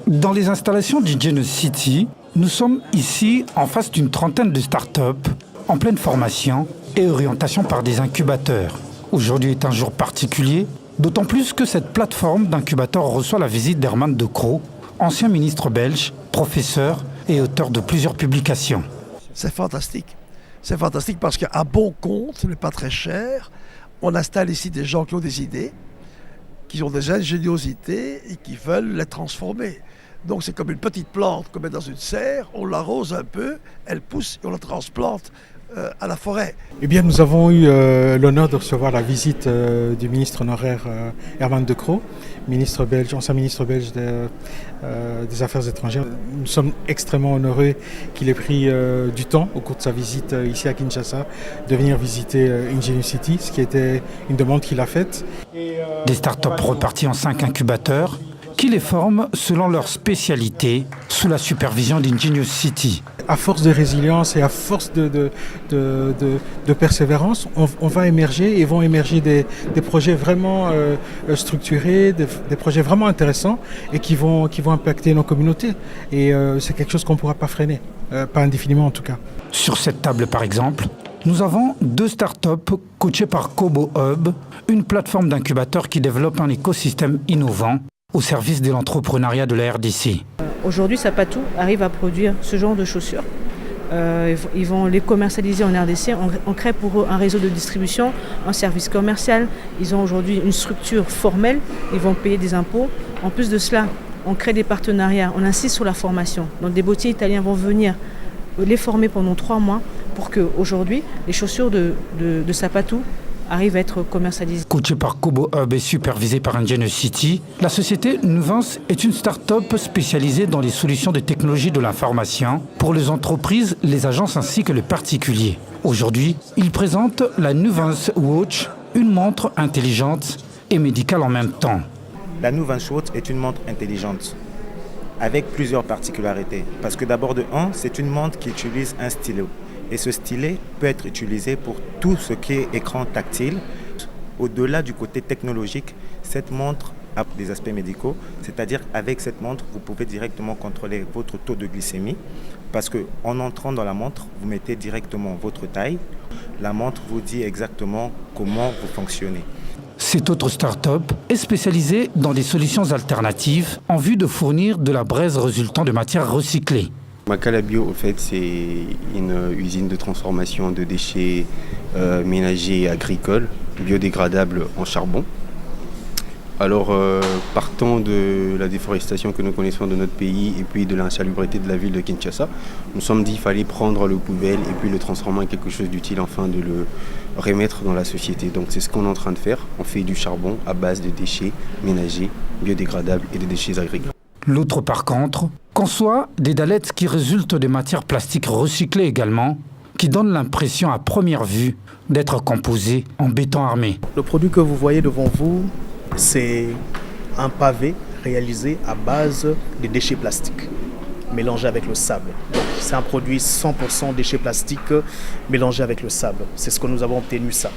Dans les installations d'Ingenious City, nous sommes ici en face d'une trentaine de start-up en pleine formation et orientation par des incubateurs. Aujourd'hui est un jour particulier, d'autant plus que cette plateforme d'incubateurs reçoit la visite d'Herman De Croo, ancien ministre belge, professeur et auteur de plusieurs publications. C'est fantastique. C'est fantastique parce qu'à bon compte, ce n'est pas très cher. On installe ici des gens qui ont des idées, qui ont des ingéniosités et qui veulent les transformer. Donc c'est comme une petite plante qu'on met dans une serre, on l'arrose un peu, elle pousse et on la transplante à la forêt. Eh bien, nous avons eu l'honneur de recevoir la visite du ministre honoraire Herman De Croo, ancien ministre belge des Affaires étrangères. Nous sommes extrêmement honorés qu'il ait pris du temps au cours de sa visite ici à Kinshasa de venir visiter Ingenious City, ce qui était une demande qu'il a faite. Des startups reparties en 5 incubateurs qui les forment selon leur spécialité sous la supervision d'Ingenious City. À force de résilience et à force de persévérance, on va émerger et vont émerger des projets vraiment structurés, des projets vraiment intéressants et qui vont impacter nos communautés. Et c'est quelque chose qu'on ne pourra pas freiner, pas indéfiniment en tout cas. Sur cette table par exemple, nous avons 2 startups coachées par Kobo Hub, une plateforme d'incubateurs qui développe un écosystème innovant au service de l'entrepreneuriat de la RDC. Aujourd'hui, Zapatou arrive à produire ce genre de chaussures. Ils vont les commercialiser en RDC. On crée pour eux un réseau de distribution, un service commercial. Ils ont aujourd'hui une structure formelle. Ils vont payer des impôts. En plus de cela, on crée des partenariats. On insiste sur la formation. Donc des bottiers italiens vont venir les former pendant 3 mois pour qu'aujourd'hui, les chaussures de Zapatou arrive à être commercialisé. Coaché par Kobo Hub et supervisé par Ingenious City, la société Nuvance est une start-up spécialisée dans les solutions de technologie de l'information pour les entreprises, les agences ainsi que les particuliers. Aujourd'hui, il présente la Nuvance Watch, une montre intelligente et médicale en même temps. La Nuvance Watch est une montre intelligente avec plusieurs particularités. Parce que d'abord c'est une montre qui utilise un stylo. Et ce stylet peut être utilisé pour tout ce qui est écran tactile. Au-delà du côté technologique, cette montre a des aspects médicaux, c'est-à-dire avec cette montre, vous pouvez directement contrôler votre taux de glycémie parce qu'en entrant dans la montre, vous mettez directement votre taille. La montre vous dit exactement comment vous fonctionnez. Cette autre start-up est spécialisée dans des solutions alternatives en vue de fournir de la braise résultant de matières recyclées. Makala Bio, au fait, c'est une usine de transformation de déchets ménagers et agricoles, biodégradables en charbon. Alors, partant de la déforestation que nous connaissons de notre pays et puis de l'insalubrité de la ville de Kinshasa, nous sommes dit qu'il fallait prendre le poubelle et puis le transformer en quelque chose d'utile afin de le remettre dans la société. Donc c'est ce qu'on est en train de faire. On fait du charbon à base de déchets ménagers, biodégradables et de déchets agricoles. L'autre, par contre, conçoit des dallettes qui résultent de matières plastiques recyclées également, qui donnent l'impression à première vue d'être composées en béton armé. Le produit que vous voyez devant vous, c'est un pavé réalisé à base de déchets plastiques mélangés avec le sable. Donc, c'est un produit 100% déchets plastiques mélangés avec le sable. C'est ce que nous avons obtenu ça.